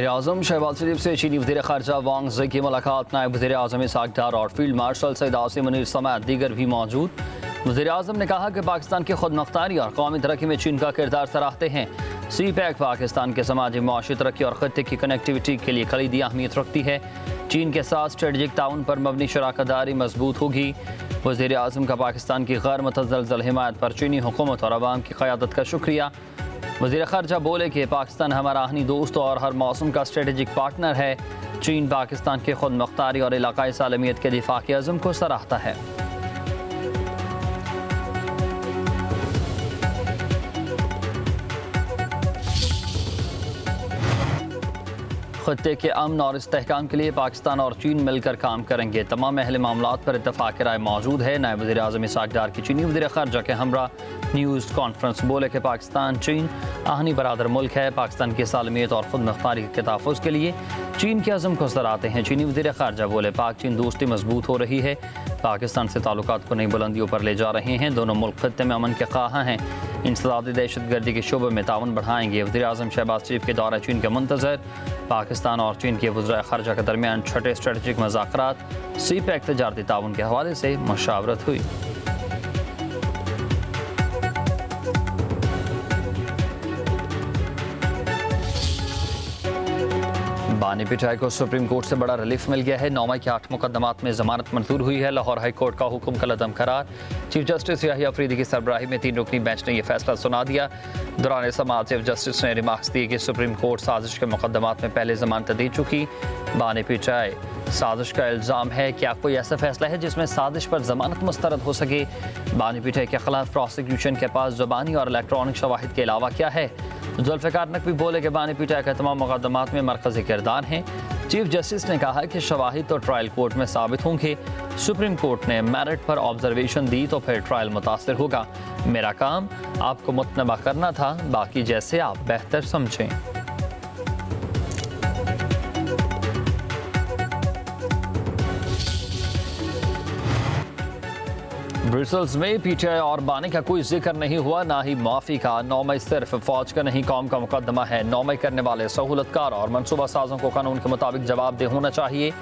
वज़ीर-ए-आज़म शहबाज शरीफ से चीनी वज़ीर ख़ारजा वांग ज़ी की मुलाकात। नायब वज़ीर-ए-आज़म इसहाक़ डार और फील्ड मार्शल सईद आसिम मुनीर समेत दीगर भी मौजूद। वज़ीर-ए-आज़म ने कहा कि पाकिस्तान की खुद मुख्तारी और कौमी तरक्की में चीन का किरदार सराहते हैं। सी-पैक पाकिस्तान के समाजी मुआशी तरक्की और ख़त्ते की कनेक्टिविटी के लिए कलीदी अहमियत रखती है। चीन के साथ स्ट्रेटजिक ताउन पर मबनी शराकतदारी मजबूत होगी। वज़ीर-ए-आज़म का पाकिस्तान की गैर मुतज़लज़ल हिमायत पर चीनी हुकूमत और अवाम की क़यादत का शुक्रिया। वज़ीर ख़ारजा बोले कि पाकिस्तान हमारा आहनी दोस्त और हर मौसम का स्ट्रेटजिक पार्टनर है। चीन पाकिस्तान की खुद मुख्तारी और इलाक़ाई सालमियत के दिफ़ा के अज़्म को सराहता है। खत्ते के अमन और इस्तेहकाम के लिए पाकिस्तान और चीन मिलकर काम करेंगे। तमाम अहले मामलात पर इत्तफ़ाक़ राय मौजूद है। नायब वज़ीर-ए-आज़म इसहाक़ डार की चीनी वज़ीर ख़ारजा के हमरा न्यूज़ कॉन्फ्रेंस बोले कि पाकिस्तान चीन आहनी बरादर मुल्क है। पाकिस्तान की सालमियत और ख़ुद मुख्तारी के तहफ़्फ़ुज़ के लिए चीन के अज़म को सराहते हैं। चीनी वज़ीर ख़ारजा बोले पाक चीन दोस्ती मजबूत हो रही है, पाकिस्तान से ताल्लुकात को नई बुलंदियों पर ले जा रहे हैं। दोनों मुल्क खत्ते में अमन के ख़्वाह हैं। इंसदादी दहशतगर्दी के शोबे में ताउन बढ़ाएंगे। वज़ीर-ए-आज़म शहबाज शरीफ के दौरा चीन के मुंतज़र। पाकिस्तान और चीन के वज़ीर ख़ारजा के दरमियान छठे स्ट्रेटजिक मुज़ाकरात सी-पैक तजारती ताउन के हवाले से मशावरत हुई। बानी पिटाई को सुप्रीम कोर्ट से बड़ा रिलीफ मिल गया है। 9 मई के 8 मुकदमात में जमानत मंजूर हुई है। लाहौर हाई कोर्ट का हुक्म कलअदम करार। चीफ जस्टिस याहिया अफरीदी की सरबराही में 3 रुकनी बेंच ने यह फैसला सुना दिया। दौरान समाअत चीफ जस्टिस ने रिमार्क्स दिए कि सुप्रीम कोर्ट साजिश के मुकदमात में पहले जमानत दे चुकी। बानी पिटाई साजिश का इल्ज़ाम है। क्या कोई ऐसा फैसला है जिसमें साजिश पर जमानत मुस्तरद हो सके? बानी पिटाई के खिलाफ प्रोसिक्यूशन के पास ज़ुबानी और इलेक्ट्रॉनिक शवाहिद के अलावा क्या है? जुल्फ़िकार नकवी बोले कि बानी पिटाई के तमाम मुकदमात में मरकज़ी किरदार हैं। चीफ जस्टिस ने कहा कि शवाहिद तो ट्रायल कोर्ट में साबित होंगे। सुप्रीम कोर्ट ने मेरिट पर ऑब्जर्वेशन दी तो फिर ट्रायल मुतासिर होगा। मेरा काम आपको मुतनबा करना था, बाकी जैसे आप बेहतर समझें। ब्रसेल्स में पीटीआई और बानी का कोई जिक्र नहीं हुआ, ना ही माफ़ी का। 9 मई सिर्फ फौज का नहीं कौम का मुकदमा है। 9 मई करने वाले सहूलतकार और मनसूबा साजों को कानून के मुताबिक जवाबदेह होना चाहिए।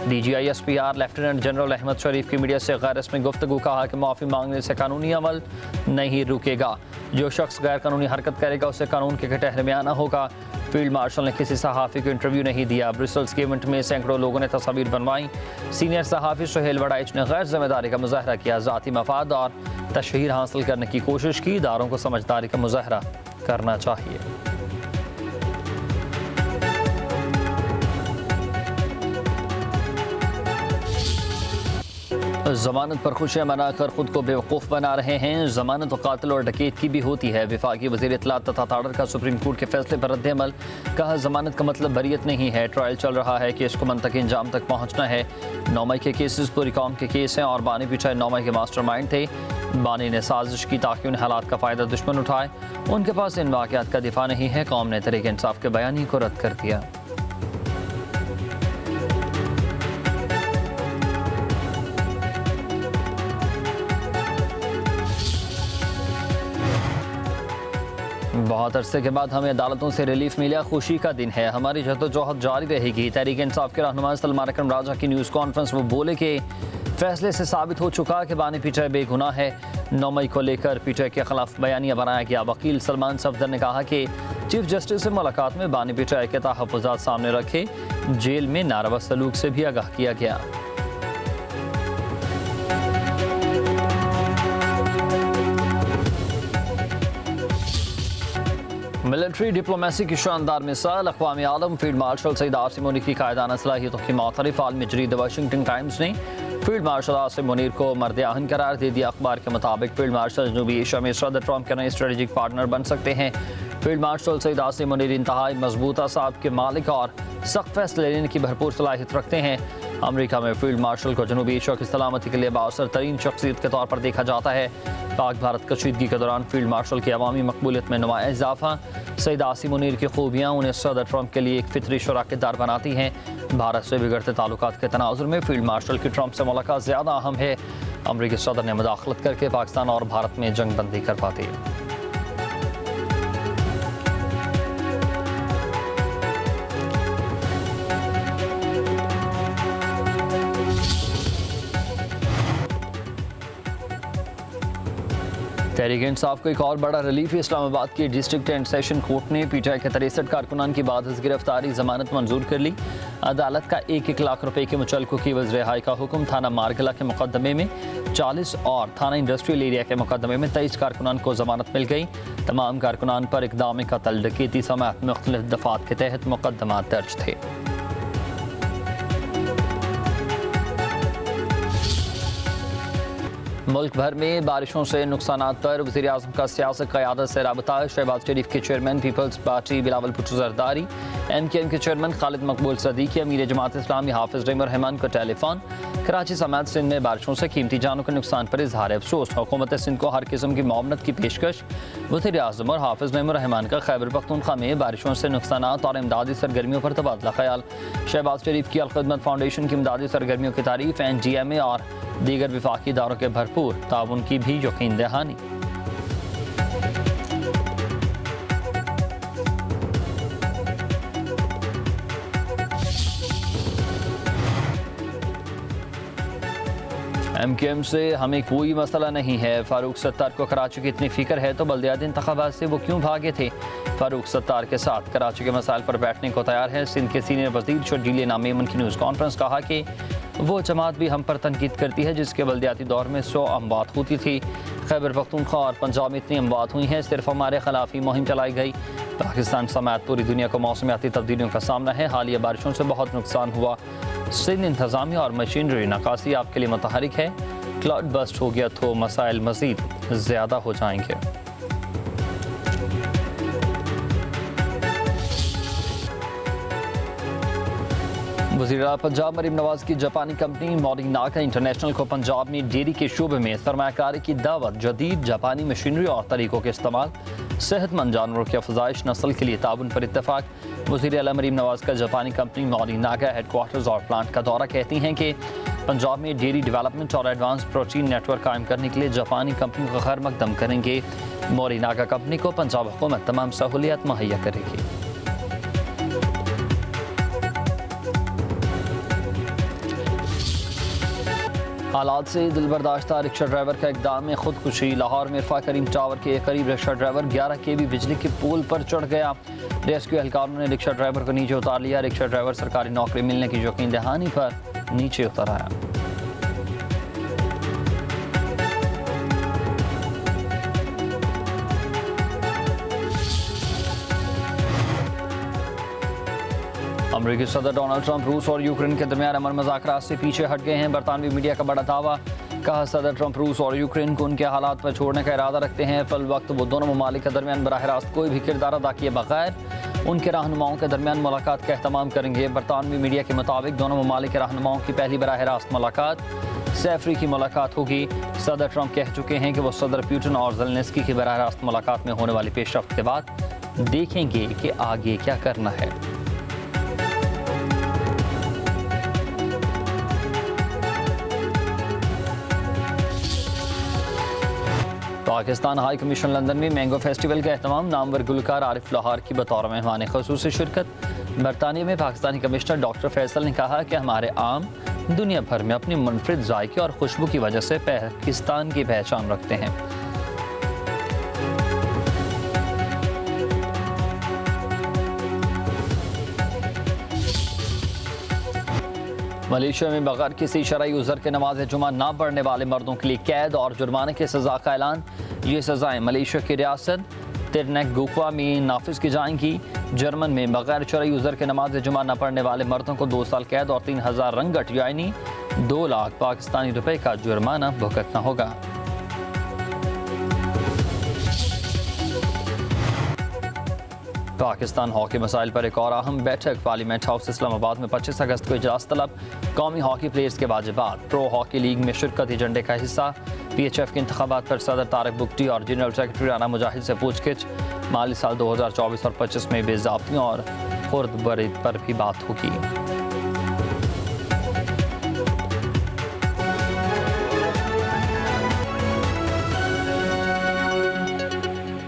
DGI-SPR लेफ्टिनेंट जनरल अहमद शरीफ की मीडिया से गैर रस्मी गुफ्तगू कहा कि माफ़ी मांगने से कानूनी अमल नहीं रुकेगा। जो शख्स गैर कानूनी हरकत करेगा उसे कानून के कटहरे में आना होगा। फील्ड मार्शल ने किसी सहाफ़ी को इंटरव्यू नहीं दिया। ब्रसेल्स के इवेंट में सैकड़ों लोगों ने तस्वीर बनवाई। सीनियर सहाफ़ी सुहेल वड़ाइच ने गैर जिम्मेदारी का मुजाहरा किया। ज़ाती मफाद और तशहीर हासिल करने की कोशिश की। इदारों को समझदारी का मुजाहरा करना चाहिए। जमानत पर खुशियां मनाकर खुद को बेवकूफ़ बना रहे हैं। जमानत कातिल और डकैत की भी होती है। वफाकी वज़ीर इत्तलात तथा ताड़र का सुप्रीम कोर्ट के फैसले पर रद्द-ए-अमल। कहा जमानत का मतलब बरियत नहीं है। ट्रायल चल रहा है, केस को मंतकी इंजाम तक पहुँचना है। 9 मई के केसेस पूरी कौम के केस हैं और बानी पिटाई 9 मई के मास्टरमाइंड थे। बानी ने साजिश की ताकि उन हालात का फ़ायदा दुश्मन उठाए। उनके पास इन वाक़यात का दिफा नहीं है। कौम ने तहरीक इंसाफ के बयानी को रद्द कर दिया। बहुत अरसे के बाद हमें अदालतों से रिलीफ मिला, खुशी का दिन है। हमारी जद्दोजहद जारी रहेगी। तहरीक इंसाफ के रहनुमा सलमान अकरम राजा की न्यूज़ कॉन्फ्रेंस में बोले कि फैसले से साबित हो चुका कि बानी पिटाई बेगुनाह है। 9 मई को लेकर पिटाई के खिलाफ बयानिया बनाया गया। वकील सलमान सफदर ने कहा कि चीफ जस्टिस से मुलाकात में बानी पिटाई के तहफ़्फ़ुज़ात सामने रखे। जेल में नारवा सलूक से भी आगाह किया गया। मिलिट्री डिप्लोमेसी की शानदार मिसाल अक़वाम आलम फील्ड मार्शल सईद आसिम मुनीर की कायदाना सलाहियतों की मुतरफ़ आलमी जरीदा वाशिंगटन टाइम्स ने फील्ड मार्शल आसिम मुनीर को मर्द आहन करार दे दिया। अखबार के मुताबिक फील्ड मार्शल जनूबी एशिया में सदर ट्रंप के नए स्ट्रेटजिक पार्टनर बन सकते हैं। फील्ड मार्शल सईद आसिम मुनीर इंतहाई मजबूत असाब के मालिक और सख्त फैसले लेने की भरपूर सलाहियत रखते हैं। अमेरिका में फील्ड मार्शल को जनूबी एशिया की सलामती के लिए बाअसर तरीन शख्सियत के तौर पर देखा जाता है। पाक भारत कशीदगी के दौरान फील्ड मार्शल की अवामी मकबूलियत में नुमाया इजाफा। सईद आसिम मुनीर की खूबियाँ उन्हें सदर ट्रंप के लिए एक फितरी शराकतदार बनाती हैं। भारत से बिगड़ते ताल्लुकात के तनाजुर में फील्ड मार्शल की ट्रंप से मुलाकात ज़्यादा अहम है। अमरीकी सदर ने मुदाखलत करके पाकिस्तान और भारत में जंग बंदी कर पाती है। तहरीक इंसाफ को एक और बड़ा रिलीफ। इस्लामाबाद के डिस्ट्रिक्ट एंड सेशन कोर्ट ने पीटीआई के 63 कारकुनान की बाद गिरफ्तारी जमानत मंजूर कर ली। अदालत का 1-1 लाख रुपए के मुचल्कों की वज़ रिहाई का हुक्म। थाना मारगला के मुकदमे में 40 और थाना इंडस्ट्रियल एरिया के मुकदमे में 23 कारकुनान को जमानत मिल गई। तमाम कारकुनान पर इक़दाम कत्ल, डकैती समेत मुख्तलिफ दफ़ात के तहत मुकदमा दर्ज थे। मुल्क भर में बारिशों से नुकसानात पर वज़ीर आज़म का सियासत क़यादत से राबता। शहबाज शरीफ के chairman Peoples Party Bilawal Bhutto Zardari, MKM के चेयरमैन खालिद मकबूल सदीकी, अमीर जमात इस्लामी हाफिज़ रहीम रहमान को टेलीफोन। कराची समेत सिंध में बारिशों से कीमती जानों के नुकसान पर इजहार अफसोस। हुकूमत सिंध को हर किस्म की मुआवनत की पेशकश। वज़ीर आज़म और हाफिज़ रहीम रहमान का खैबर पख्तूनख्वा में बारिशों से नुकसानात और इमदादी सरगर्मियों पर तबादला ख्याल। शहबाज शरीफ की अल-खिदमत फाउंडेशन की इमदादी सरगर्मियों की तारीफ। NGMA और दीगर विफाकी इदारों के भरपूर ताउन की भी यकीन दहानी। MKM से हमें कोई मसला नहीं है। फारूक सत्तार को कराची की इतनी फिक्र है तो बल्दियाती इंतखाबात से वो क्यों भागे थे। फारूक सत्तार के साथ कराची के मसाइल पर बैठने को तैयार है। सिंध के सीनियर वज़ीर शर्जील नामीमन की न्यूज़ कॉन्फ्रेंस। कहा कि वो जमात भी हम पर तनकीद करती है जिसके बल्दियाती दौर में 100 अमवात होती थी। खैबर पख्तूनख्वा और पंजाब में इतनी अमवात हुई हैं, सिर्फ हमारे खिलाफ ही मुहिम चलाई गई। पाकिस्तान समेत पूरी दुनिया को मौसमियाती तब्दीलियों का सामना है। हालिया बारिशों से बहुत नुकसान हुआ। सिंध इंतजामिया और मशीनरी नकासी आपके लिए मुतहरिक है। क्लाउड बस्ट हो गया तो मसाइल मज़ीद ज़्यादा हो जाएंगे। वज़ीर आला पंजाब मरीम नवाज की जापानी कंपनी मोरिनागा इंटरनेशनल को पंजाब में डेयरी के शोबे में सरमायाकारी की दावत, जदीद जापानी मशीनरी और तरीकों के इस्तेमाल, सेहतमंद जानवरों की अफजाइश, नस्ल के लिए ताउन पर इत्तफाक। वज़ीर आला मरीम नवाज का जापानी कंपनी मोरिनागा हेडक्वार्टर्स और प्लांट का दौरा। कहती हैं कि पंजाब में डेयरी डेवलपमेंट और एडवांस प्रोटीन नेटवर्क कायम करने के लिए जापानी कंपनी को खैर मकदम करेंगे। मोरिनागा कंपनी को पंजाब हुकूमत तमाम सहूलियत मुहैया करेगी। हालात से दिलबर्दाश्ता रिक्शा ड्राइवर का इक़दाम में खुदकुशी। लाहौर में इरफा करीम टावर के करीब रिक्शा ड्राइवर 11 kV बिजली के पोल पर चढ़ गया। रेस्क्यू एहलकारों ने रिक्शा ड्राइवर को नीचे उतार लिया। रिक्शा ड्राइवर सरकारी नौकरी मिलने की यकीन दहानी पर नीचे उतर आया। अमेरिकी सदर डोनाल्ड ट्रंप रूस और यूक्रेन के दरमियान अमन मुज़ाकरात से पीछे हट गए हैं। बरतानवी मीडिया का बड़ा दावा। कहा सदर ट्रंप रूस और यूक्रेन को उनके हालात पर छोड़ने का इरादा रखते हैं। फिल वक्त वो दोनों ममालिक के दरमियान बराह रास्त कोई भी किरदार अदा किए बगैर उनके रहनुमाओं के दरमियान मुलाकात का एहतमाम करेंगे। बरतानवी मीडिया के मुताबिक दोनों ममालिक के रहनुमाओं की पहली बराह रास्त मुलाकात सैफरी की मुलाकात होगी। सदर ट्रंप कह चुके हैं कि वो सदर पुतिन और ज़ेलेंस्की की बराह रास्त मुलाकात में होने वाली पेशरफ्त के बाद देखेंगे कि आगे क्या करना है। पाकिस्तान हाई कमीशन लंदन में मैंगो फेस्टिवल का एहतमाम। नामवर गुलकार आरिफ लाहौर की बतौर मेहमान ख़ुसूसी शिरकत। बरतानिया में पाकिस्तानी कमिश्नर डॉक्टर फैसल ने कहा कि हमारे आम दुनिया भर में अपनी मुनफरिद जायके और खुशबू की वजह से पाकिस्तान की पहचान रखते हैं। मलेशिया में बगैर किसी शरई उज़र के नमाज जुमा ना पढ़ने वाले मर्दों के लिए कैद और जुर्माने की सज़ा का ऐलान। ये सज़ाएँ मलेशिया की रियासत तिरनेगुक्वा में नाफिज की जाएंगी। जर्मन में बगैर शरई उज़र के नमाज जुमा न पढ़ने वाले मर्दों को 2 साल कैद और 3000 रंगट यानी 2 लाख पाकिस्तानी रुपए का जुर्माना भुगतना होगा। पाकिस्तान हॉकी मसाइल पर एक और अहम बैठक। पार्लियामेंट हाउस इस्लामाबाद में 25 अगस्त को इजलास तलब। कौमी हॉकी प्लेयर्स के वाजिबात, प्रो हॉकी लीग में शिरकत एजेंडे का हिस्सा। PHF के इंतखाबात पर सदर तारिक बुगटी और जनरल सेक्रेटरी राना मुजाहिद से पूछगिछ। माली साल 2024 और 25 में बेज़ाब्तियों और खुर्द बरीद पर भी बात होगी।